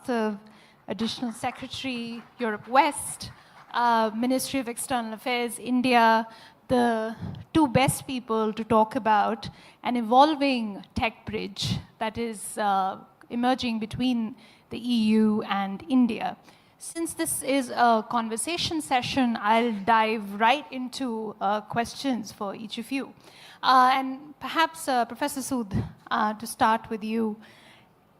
Srivastav, Additional Secretary, Europe West, Ministry of External Affairs, India, the two best people to talk about an evolving tech bridge that is emerging between the EU and India. Since this is a conversation session, I'll dive right into questions for each of you. And perhaps, Professor Sood, to start with you,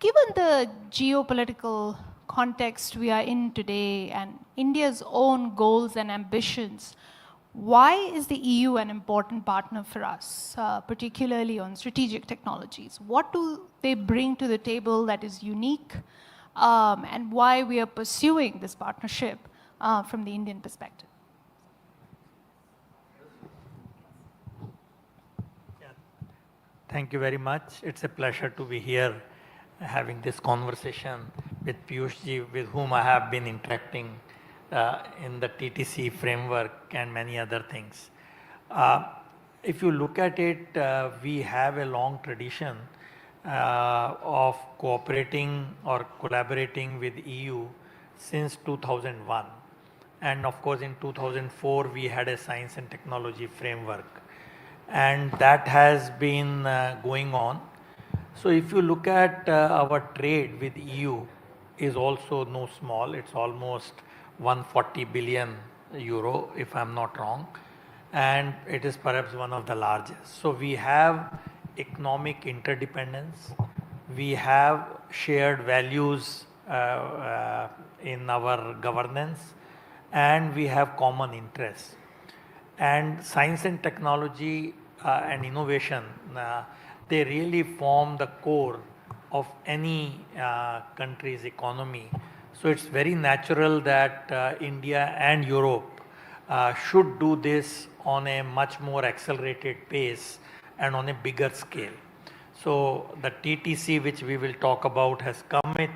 given the geopolitical context we are in today and India's own goals and ambitions, why is the EU an important partner for us, particularly on strategic technologies? What do they bring to the table that is unique, and why we are pursuing this partnership from the Indian perspective? Thank you very much. It's a pleasure to be here having this conversation with Piyushji, with whom I have been interacting in the TTC framework and many other things. If you look at it, we have a long tradition of cooperating or collaborating with EU since 2001. And of course in 2004 we had a science and technology framework. And that has been going on. So if you look at our trade with EU is also no small, it's almost 140 billion euro if I'm not wrong, and it is perhaps one of the largest. So we have economic interdependence, we have shared values in our governance, and we have common interests. And science and technology and innovation, they really form the core of any country's economy. So it's very natural that India and Europe should do this on a much more accelerated pace and on a bigger scale. So the TTC, which we will talk about, has come. It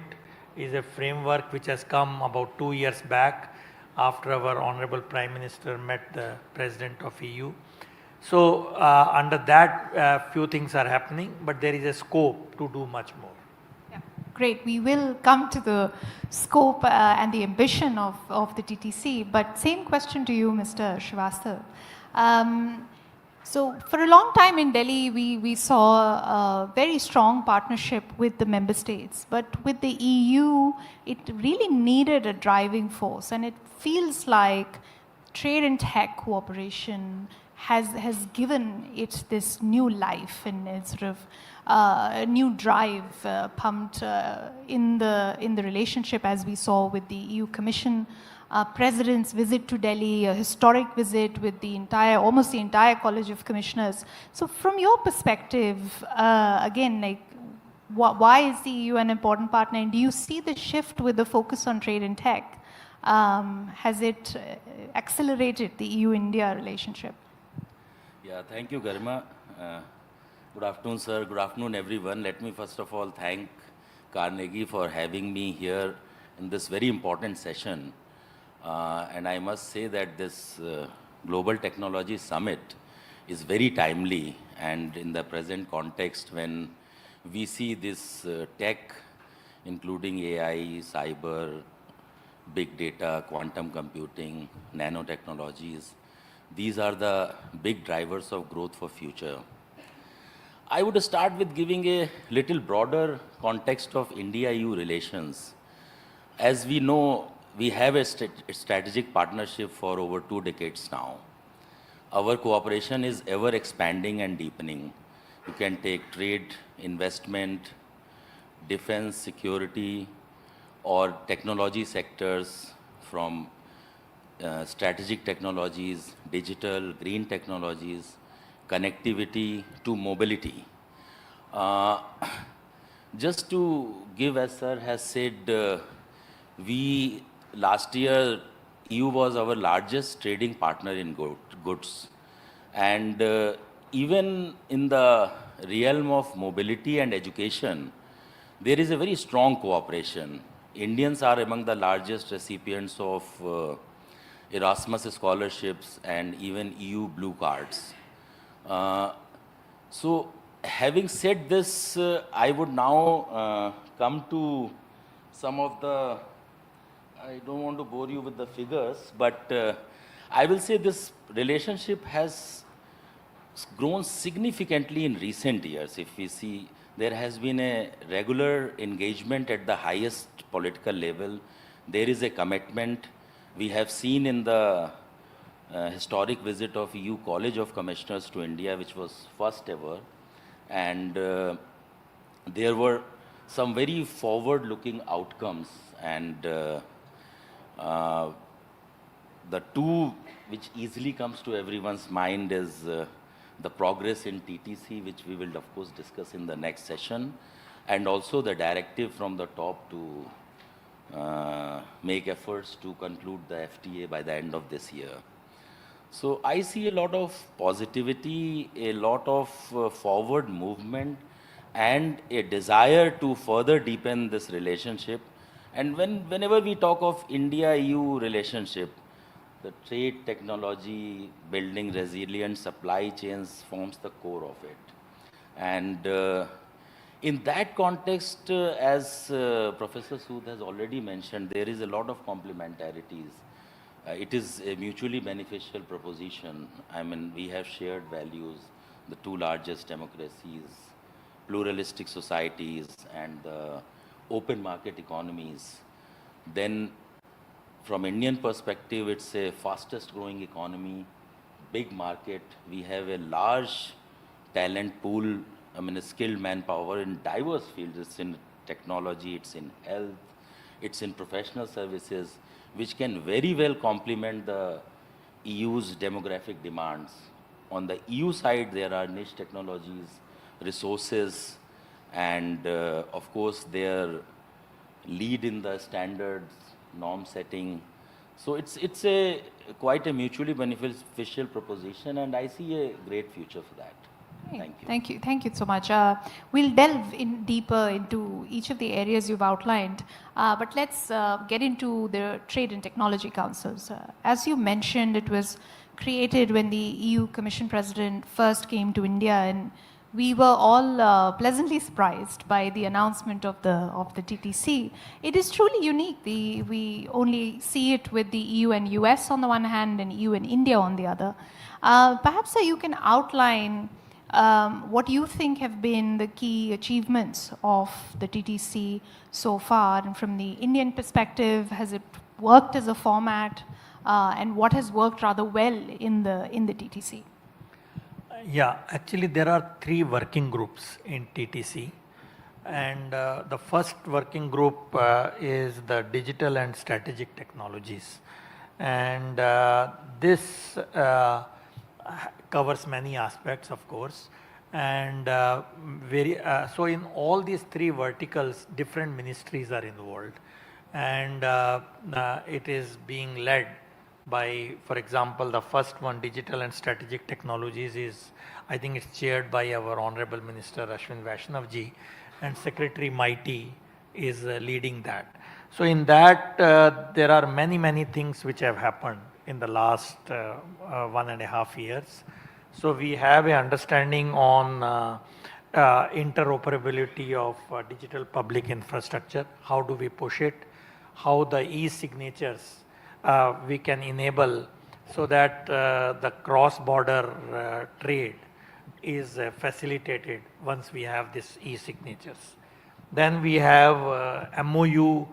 is a framework which has come about 2 years back after our Honorable Prime Minister met the President of EU. So under that, few things are happening, but there is a scope to do much more. Yeah, great. We will come to the scope and the ambition of the TTC, but same question to you, Mr. Srivastav. So for a long time in Delhi, we saw a very strong partnership with the member states, but with the EU, it really needed a driving force, and it feels like trade and tech cooperation has given it this new life and it's sort of a new drive pumped in the relationship, as we saw with the EU Commission President's visit to Delhi, a historic visit with the almost the entire College of Commissioners. So from your perspective, again, like, why is the EU an important partner, and do you see the shift with the focus on trade and tech? Has it accelerated the EU-India relationship? Yeah, thank you, Garima. Good afternoon, sir. Good afternoon, everyone. Let me first of all thank Carnegie for having me here in this very important session. And I must say that this Global Technology Summit is very timely, and in the present context when we see this tech, including AI, cyber, big data, quantum computing, nanotechnologies, these are the big drivers of growth for future. I would start with giving a little broader context of India-EU relations. As we know, we have a strategic partnership for over 2 decades now. Our cooperation is ever expanding and deepening. You can take trade, investment, defense, security, or technology sectors, from strategic technologies, digital, green technologies, connectivity to mobility. Just to give, as sir has said, last year, EU was our largest trading partner in goods. And even in the realm of mobility and education, there is a very strong cooperation. Indians are among the largest recipients of Erasmus scholarships and even EU blue cards. So having said this, I would now come to some of the, I don't want to bore you with the figures, but I will say this relationship has grown significantly in recent years. If we see, there has been a regular engagement at the highest political level. There is a commitment. We have seen in the historic visit of EU College of Commissioners to India, which was first ever, and there were some very forward-looking outcomes, and uh, the two which easily comes to everyone's mind is the progress in TTC, which we will of course discuss in the next session, and also the directive from the top to make efforts to conclude the FTA by the end of this year. So I see a lot of positivity, a lot of forward movement, and a desire to further deepen this relationship. And whenever we talk of India-EU relationship, the trade, technology, building resilient supply chains forms the core of it. And in that context, as Professor Sood has already mentioned, there is a lot of complementarities. It is a mutually beneficial proposition. I mean, we have shared values, the two largest democracies, pluralistic societies, and open market economies. Then from Indian perspective, it's a fastest growing economy, big market. We have a large talent pool, I mean, a skilled manpower in diverse fields. It's in technology, it's in health, it's in professional services, which can very well complement the EU's demographic demands. On the EU side, there are niche technologies, resources, and of course, their lead in the standards, norm setting. So it's a quite a mutually beneficial proposition, and I see a great future for that. Thank you. Thank you. Thank you so much. We'll delve in deeper into each of the areas you've outlined, but let's get into the Trade and Technology Councils. As you mentioned, it was created when the EU Commission President first came to India, and we were all pleasantly surprised by the announcement of the TTC. It is truly unique. We only see it with the EU and US on the one hand and EU and India on the other. Perhaps you can outline what you think have been the key achievements of the TTC so far, and from the Indian perspective, has it worked as a format, and what has worked rather well in the TTC? Yeah, actually there are three working groups in TTC, and the first working group is the digital and strategic technologies, and this covers many aspects, of course, and so in all these three verticals, different ministries are involved, and it is being led by, for example, the first one, digital and strategic technologies, is, I think it's chaired by our Honorable Minister Ashwin Vaishnav ji, and Secretary Mighty is leading that. So in that, there are many things which have happened in the last 1.5 years. So we have an understanding on interoperability of digital public infrastructure. How do we push it? How the e-signatures we can enable so that the cross-border trade is facilitated once we have this e-signatures. Then we have MOU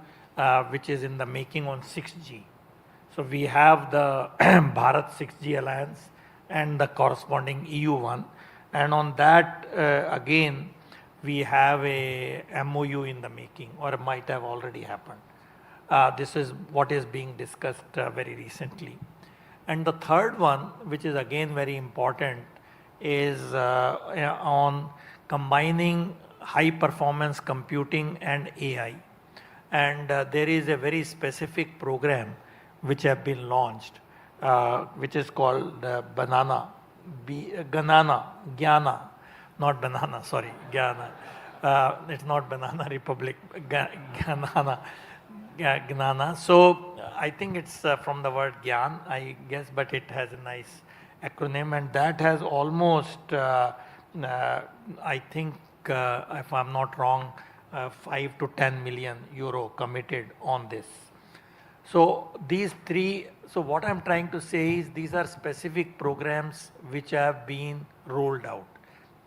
which is in the making on 6G. So we have the Bharat 6G Alliance and the corresponding EU one, and on that again we have a MOU in the making, or it might have already happened. This is what is being discussed very recently. And the third one, which is again very important, is on combining high performance computing and AI. And there is a very specific program which have been launched, which is called Banana, Gyana, not banana, sorry, Gyana. It's not Banana Republic, Gnana. So I think it's from the word Gyan, I guess, but it has a nice acronym, and that has almost, I think, if I'm not wrong, 5 to 10 million euro committed on this. So these three, so what I'm trying to say is these are specific programs which have been rolled out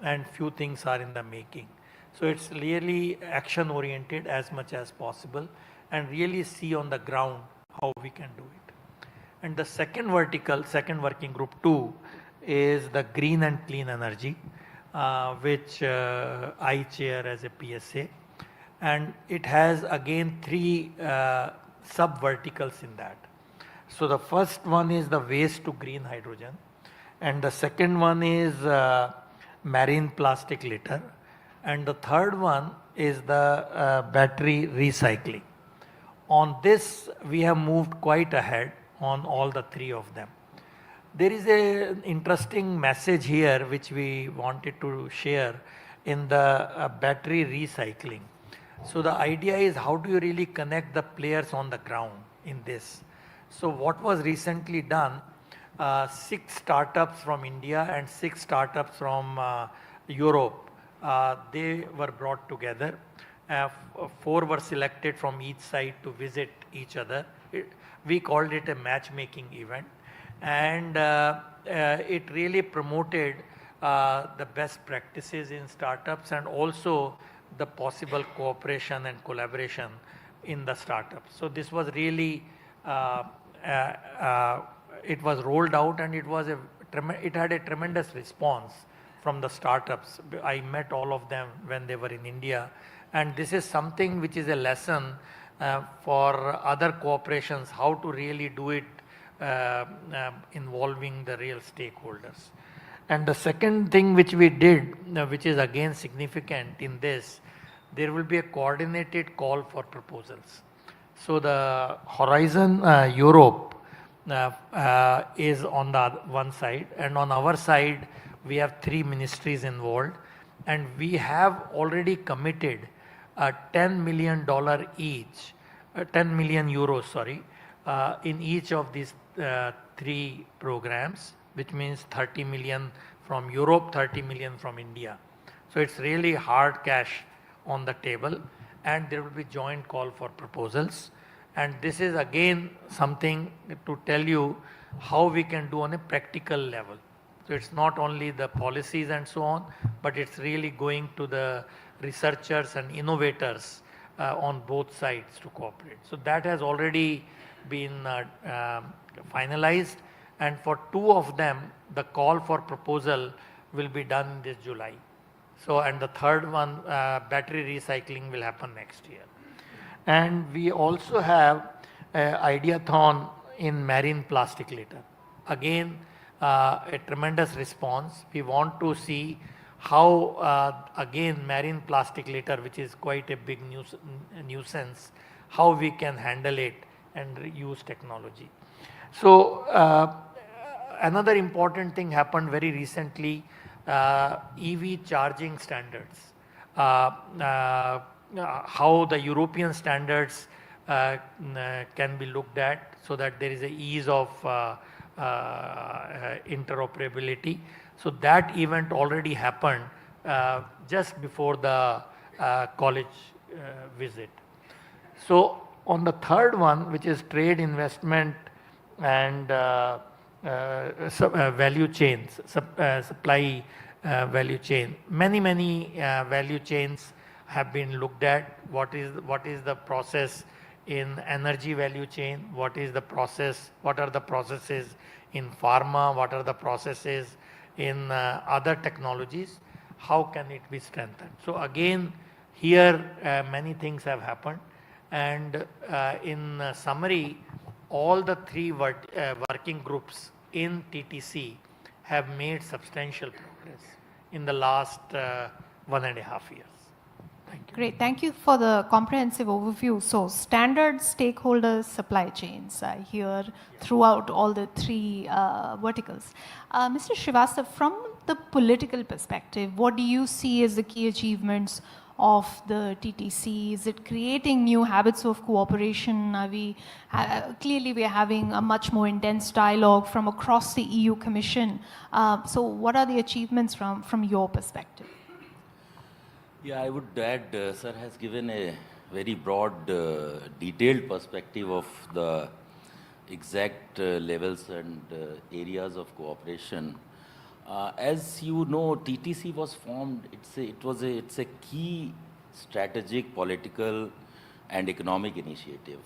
and few things are in the making. So it's really action oriented as much as possible and really see on the ground how we can do it. And the second vertical, second working group 2 is the green and clean energy, which I chair as a PSA. And it has again three sub verticals in that. So the first one is the waste to green hydrogen, and the second one is marine plastic litter, and the third one is the battery recycling. On this, we have moved quite ahead on all the three of them. There is an interesting message here which we wanted to share in the battery recycling. So the idea is how do you really connect the players on the ground in this? So what was recently done, 6 startups from India and 6 startups from Europe, they were brought together. 4 were selected from each side to visit each other. We called it a matchmaking event, and it really promoted the best practices in startups and also the possible cooperation and collaboration in the startups. So this was really, it was rolled out and it had a tremendous response from the startups. I met all of them when they were in India, and this is something which is a lesson for other cooperations, how to really do it involving the real stakeholders. And the second thing which we did, which is again significant in this, there will be a coordinated call for proposals. So the Horizon Europe is on the one side, and on our side we have 3 ministries involved, and we have already committed $10 million each, 10 million euros, sorry, in each of these 3 programs, which means 30 million from Europe, 30 million from India. So it's really hard cash on the table, and there will be joint call for proposals. And this is again something to tell you how we can do on a practical level. So it's not only the policies and so on, but it's really going to the researchers and innovators on both sides to cooperate. So that has already been finalized, and for 2 of them, the call for proposal will be done this July. So, and the third one, battery recycling, will happen next year. And we also have Ideathon in marine plastic litter. Again, a tremendous response. We want to see how, again, marine plastic litter, which is quite a big nuisance, how we can handle it and use technology. So, another important thing happened very recently, EV charging standards. How the European standards can be looked at so that there is a ease of interoperability. So that event already happened just before the college visit. So on the third one, which is trade, investment and value chains, supply value chain, many value chains have been looked at. What is the process in energy value chain? What is the process? What are the processes in pharma? What are the processes in other technologies? How can it be strengthened? So again, here many things have happened, and in summary, all the 3 working groups in TTC have made substantial progress in the last 1.5 years. Thank you. Great, thank you for the comprehensive overview. So standards, stakeholders, supply chains, I hear throughout all the 3 verticals. Mr. Srivastava, from the political perspective, what do you see as the key achievements of the TTC? Is it creating new habits of cooperation? Are we, clearly we are having a much more intense dialogue from across the EU Commission. So what are the achievements from your perspective? Yeah, I would add, sir has given a very broad, detailed perspective of the exact levels and areas of cooperation. As you know, TTC was formed. It's a key strategic, political, and economic initiative,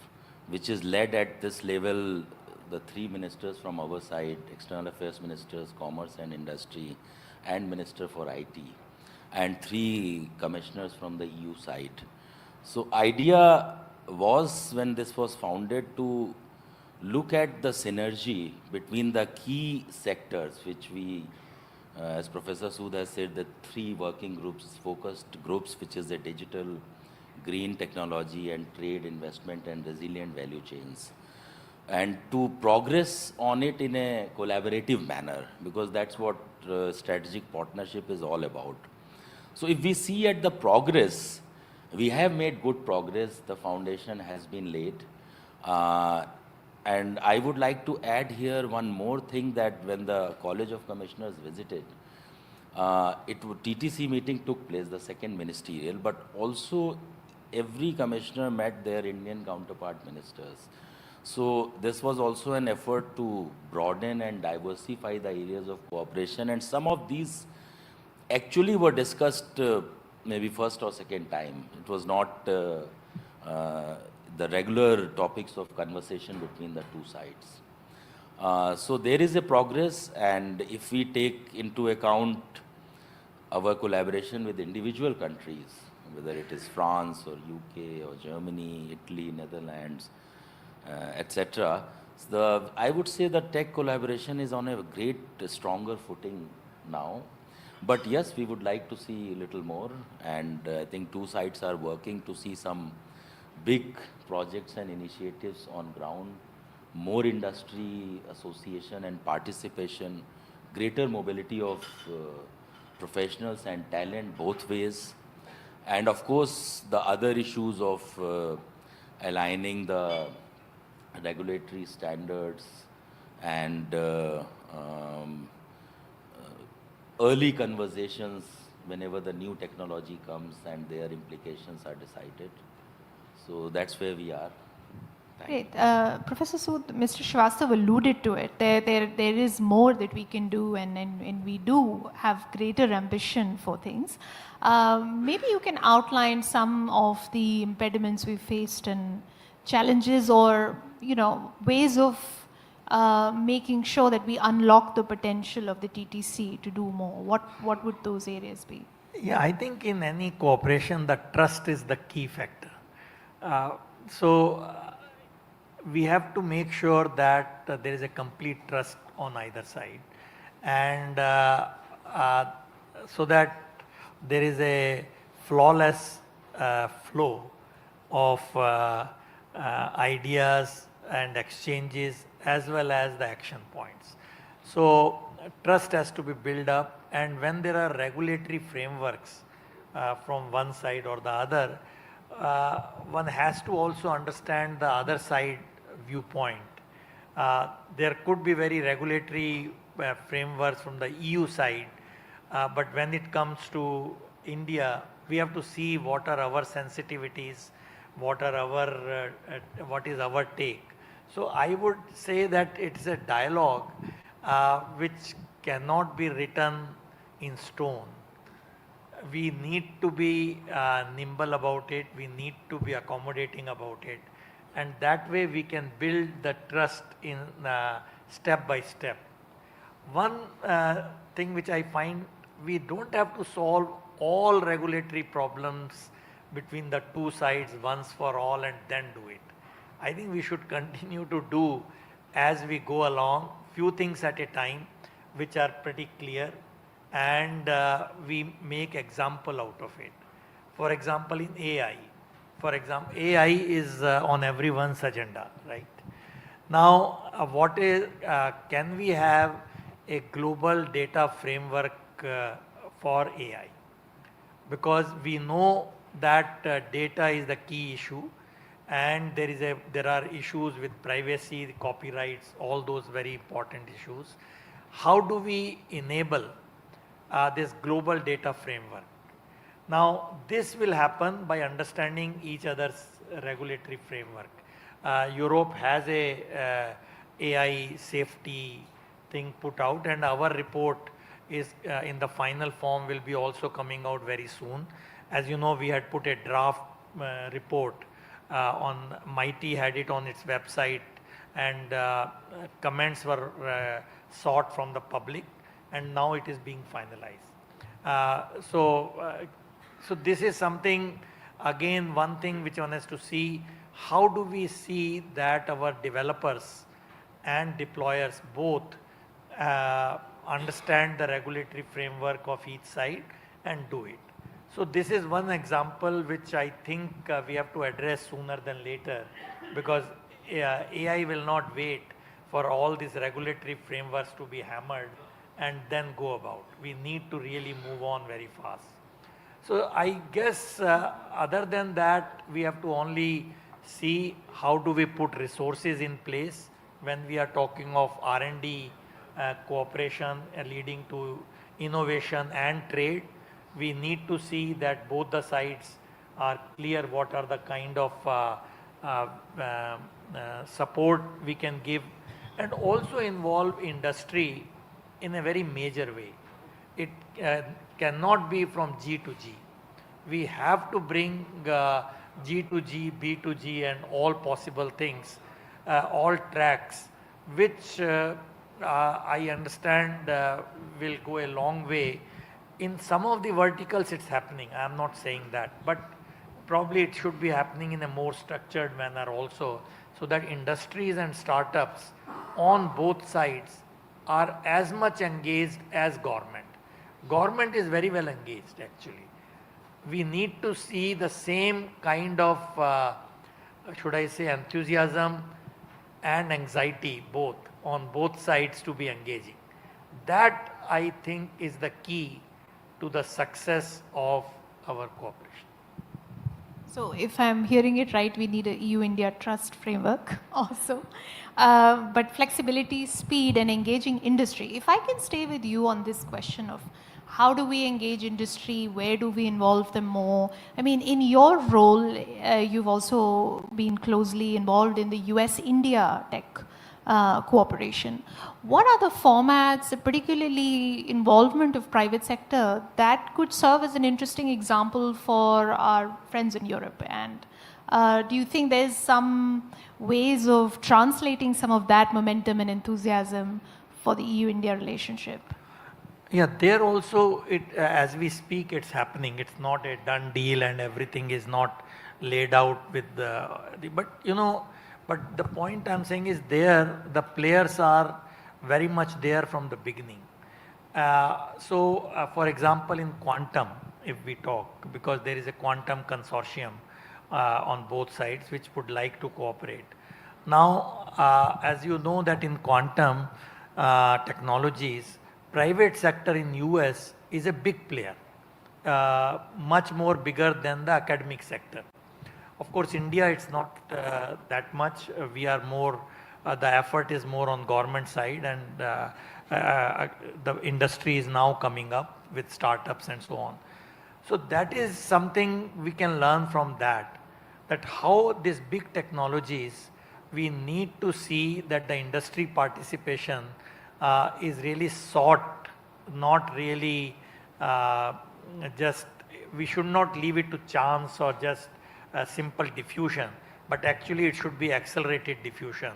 which is led at this level. The three ministers from our side, external affairs ministers, commerce and industry, and minister for IT, and three commissioners from the EU side. So idea was, when this was founded, to look at the synergy between the key sectors which we, as Professor Sood has said, the three working groups, focused groups, which is the digital, green technology and trade, investment and resilient value chains, and to progress on it in a collaborative manner, because that's what strategic partnership is all about. So if we see at the progress, we have made good progress. The foundation has been laid. And I would like to add here one more thing, that when the College of Commissioners visited, TTC meeting took place, the second ministerial, but also every commissioner met their Indian counterpart ministers. So this was also an effort to broaden and diversify the areas of cooperation, and some of these actually were discussed maybe first or second time. It was not the regular topics of conversation between the two sides. So there is a progress, and if we take into account our collaboration with individual countries, whether it is France or UK or Germany, Italy, Netherlands, etc., I would say the tech collaboration is on a great, stronger footing now. But yes, we would like to see a little more, and I think two sides are working to see some big projects and initiatives on ground, more industry association and participation, greater mobility of professionals and talent both ways, and of course the other issues of aligning the regulatory standards and early conversations whenever the new technology comes and their implications are decided. So that's where we are. Great. Professor Sood, Mr. Srivastav alluded to it. There is more that we can do, and we do have greater ambition for things. Maybe you can outline some of the impediments we faced and challenges, or ways of making sure that we unlock the potential of the TTC to do more. What would those areas be? Yeah, I think in any cooperation, the trust is the key factor. So we have to make sure that there is a complete trust on either side, and so that there is a flawless flow of ideas and exchanges, as well as the action points. So trust has to be built up, and when there are regulatory frameworks from one side or the other, one has to also understand the other side viewpoint. There could be very regulatory frameworks from the EU side, but when it comes to India, we have to see what are our sensitivities, what is our take. So I would say that it's a dialogue which cannot be written in stone. We need to be nimble about it, we need to be accommodating about it, and that way we can build the trust in step by step. One thing which I find, we don't have to solve all regulatory problems between the two sides once for all and then do it. I think we should continue to do as we go along, few things at a time which are pretty clear, and we make example out of it. For example, in AI. For example, AI is on everyone's agenda, right? Now, can we have a global data framework for AI? Because we know that data is the key issue, and there are issues with privacy, copyrights, all those very important issues. How do we enable this global data framework? Now, this will happen by understanding each other's regulatory framework. Europe has a AI safety thing put out, and our report is in the final form will be also coming out very soon. As you know, we had put a draft report on Mighty had it on its website, and comments were sought from the public, and now it is being finalized. So this is something, again, one thing which one has to see, how do we see that our developers and deployers both understand the regulatory framework of each side and do it. So this is one example which I think we have to address sooner than later, because AI will not wait for all these regulatory frameworks to be hammered and then go about. We need to really move on very fast. So I guess other than that, we have to only see how do we put resources in place when we are talking of R&D cooperation leading to innovation and trade. We need to see that both the sides are clear what are the kind of support we can give, and also involve industry in a very major way. It cannot be from G to G. We have to bring G to G, B to G, and all possible things, all tracks, which I understand will go a long way. In some of the verticals it's happening, I am not saying that, but probably it should be happening in a more structured manner also, so that industries and startups on both sides are as much engaged as government. Government is very well engaged actually. We need to see the same kind of, should I say, enthusiasm and anxiety both on both sides to be engaging. That I think is the key to the success of our cooperation. So if I'm hearing it right, we need a EU-India trust framework also. But flexibility, speed, and engaging industry. If I can stay with you on this question of how do we engage industry, where do we involve them more? I mean, in your role, you've also been closely involved in the US-India tech cooperation. What are the formats, particularly involvement of private sector, that could serve as an interesting example for our friends in Europe? And do you think there's some ways of translating some of that momentum and enthusiasm for the EU-India relationship? Yeah, there also, as we speak, it's happening. It's not a done deal and everything is not laid out with but you know, but the point I'm saying is there, the players are very much there from the beginning. For example, in quantum, if we talk, because there is a quantum consortium on both sides which would like to cooperate. Now, as you know that in quantum technologies, private sector in US is a big player, much more bigger than the academic sector. Of course, India, it's not that much. We are more, the effort is more on government side, and the industry is now coming up with startups and so on. So that is something we can learn from that how these big technologies, we need to see that the industry participation is really sought, not really just, we should not leave it to chance or just simple diffusion, but actually it should be accelerated diffusion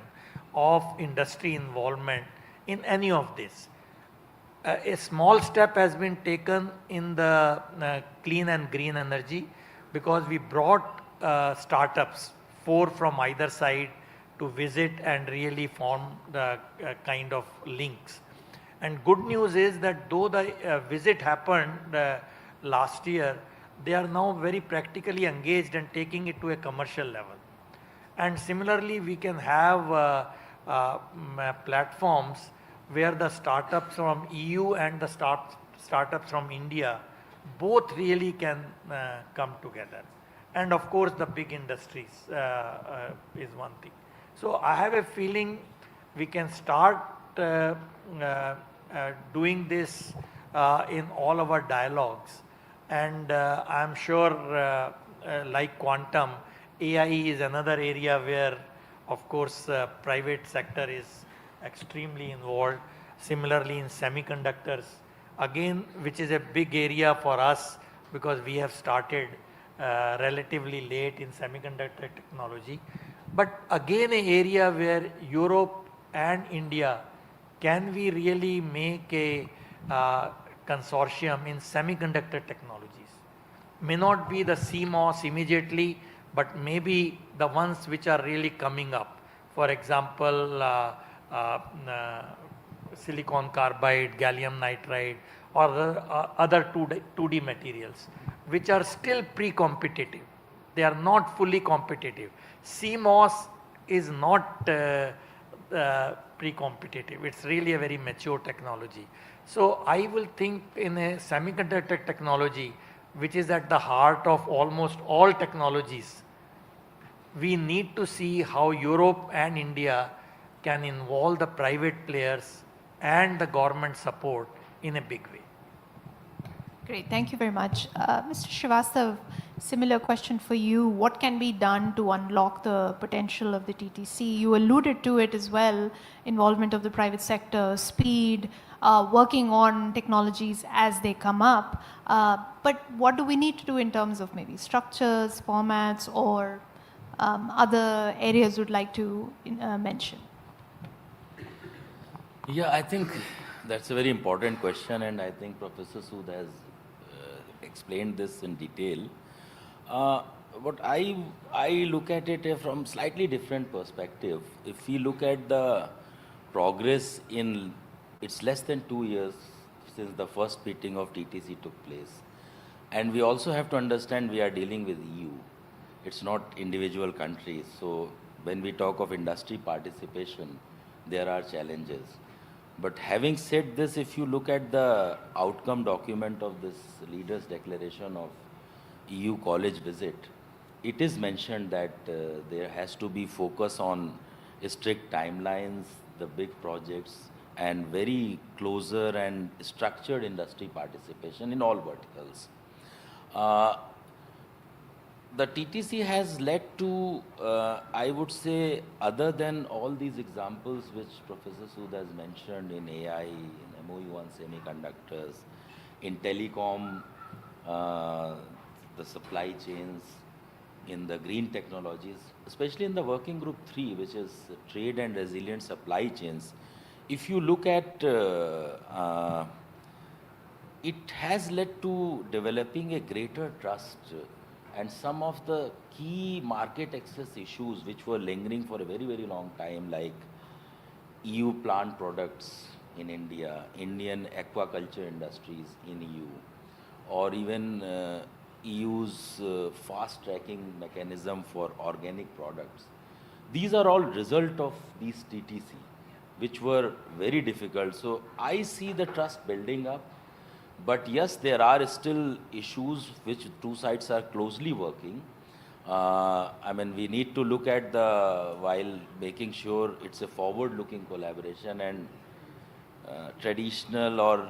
of industry involvement in any of this. A small step has been taken in the clean and green energy, because we brought startups, 4 from either side, to visit and really form the kind of links. And good news is that though the visit happened last year, they are now very practically engaged and taking it to a commercial level. And similarly, we can have platforms where the startups from EU and the startups from India both really can come together. And of course, the big industries is one thing. So I have a feeling we can start doing this in all our dialogues. And I'm sure like quantum, AI is another area where of course private sector is extremely involved. Similarly in semiconductors, again which is a big area for us because we have started relatively late in semiconductor technology. But again an area where Europe and India, can we really make a consortium in semiconductor technologies? May not be the CMOS immediately, but maybe the ones which are really coming up. For example, silicon carbide, gallium nitride, or the, other 2D materials, which are still pre-competitive. They are not fully competitive. CMOS is not pre-competitive. It's really a very mature technology. So I will think in a semiconductor technology, which is at the heart of almost all technologies, we need to see how Europe and India can involve the private players and the government support in a big way. Great, thank you very much. Mr. Srivastav, similar question for you. What can be done to unlock the potential of the TTC? You alluded to it as well, involvement of the private sector, speed, working on technologies as they come up. But what do we need to do in terms of maybe structures, formats, or other areas you'd like to mention? Yeah, I think that's a very important question, and I think Professor Sood has explained this in detail. But I look at it from slightly different perspective. If we look at the progress in, it's less than 2 years since the first meeting of TTC took place. And we also have to understand we are dealing with EU. It's not individual countries. So when we talk of industry participation, there are challenges. But having said this, if you look at the outcome document of this leaders' declaration of EU college visit, it is mentioned that there has to be focus on strict timelines, the big projects, and very closer and structured industry participation in all verticals. The TTC has led to, I would say, other than all these examples which Professor Sood has mentioned in AI, in MOU on semiconductors, in telecom, the supply chains, in the green technologies, especially in the working group 3, which is trade and resilient supply chains. If you look at, it has led to developing a greater trust, and some of the key market access issues which were lingering for a very, very long time, like EU plant products in India, Indian aquaculture industries in EU, or even EU's fast tracking mechanism for organic products. These are all result of these TTC, which were very difficult. So I see the trust building up. But yes, there are still issues which two sides are closely working. I mean, we need to look at while making sure it's a forward-looking collaboration, and traditional or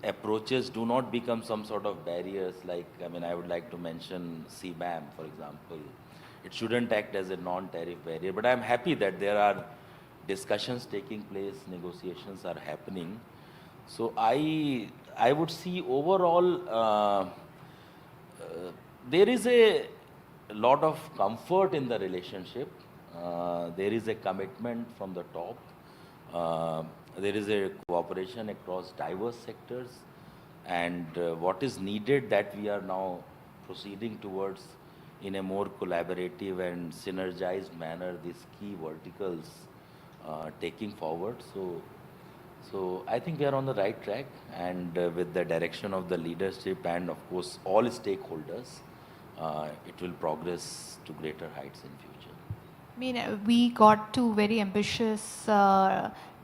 approaches do not become some sort of barriers. Like, I mean, I would like to mention CBAM, for example. It shouldn't act as a non-tariff barrier, but I'm happy that there are discussions taking place, negotiations are happening. So I would see overall there is a lot of comfort in the relationship. There is a commitment from the top. There is a cooperation across diverse sectors, and what is needed that we are now proceeding towards in a more collaborative and synergized manner these key verticals taking forward. So I think we are on the right track, and with the direction of the leadership and of course all stakeholders, it will progress to greater heights in future. I mean, we got two very ambitious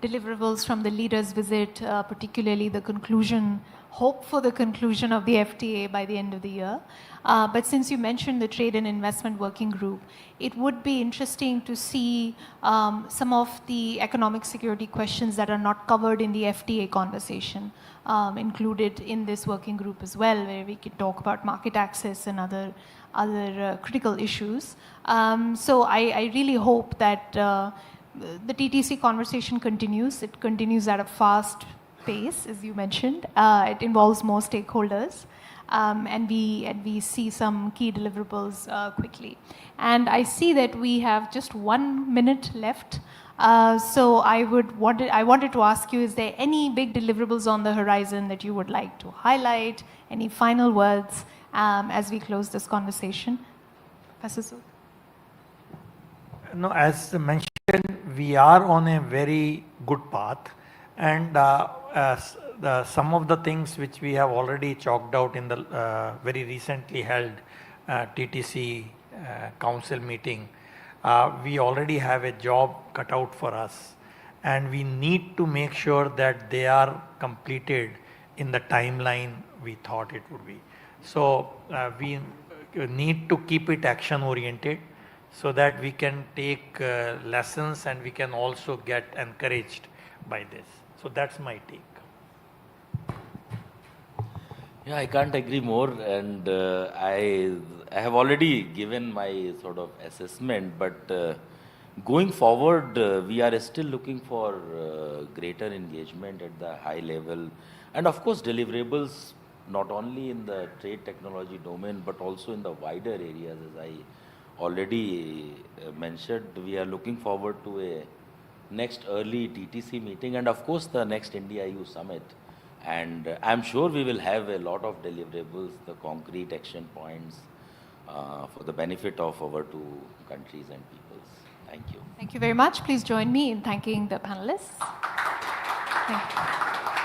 deliverables from the leaders' visit, particularly the conclusion, hope for the conclusion of the FTA by the end of the year. But since you mentioned the Trade and Investment Working Group, it would be interesting to see some of the economic security questions that are not covered in the FTA conversation included in this working group as well, where we could talk about market access and other critical issues. So I really hope that the TTC conversation continues. It continues at a fast pace, as you mentioned. It involves more stakeholders, and we see some key deliverables quickly. And I see that we have just 1 minute left. So I wanted to ask you, is there any big deliverables on the horizon that you would like to highlight? Any final words as we close this conversation? Professor Sood? No, as mentioned, we are on a very good path, and some of the things which we have already chalked out in the very recently held TTC council meeting, we already have a job cut out for us, and we need to make sure that they are completed in the timeline we thought it would be. So we need to keep it action oriented, so that we can take lessons and we can also get encouraged by this. So that's my take. Yeah, I can't agree more, and I have already given my sort of assessment, but going forward, we are still looking for greater engagement at the high level, and of course deliverables not only in the trade technology domain, but also in the wider areas. As I already mentioned, we are looking forward to a next early TTC meeting, and of course the next India-EU summit. And I'm sure we will have a lot of deliverables, the concrete action points for the benefit of our two countries and peoples. Thank you. Thank you very much. Please join me in thanking the panelists. Thank you.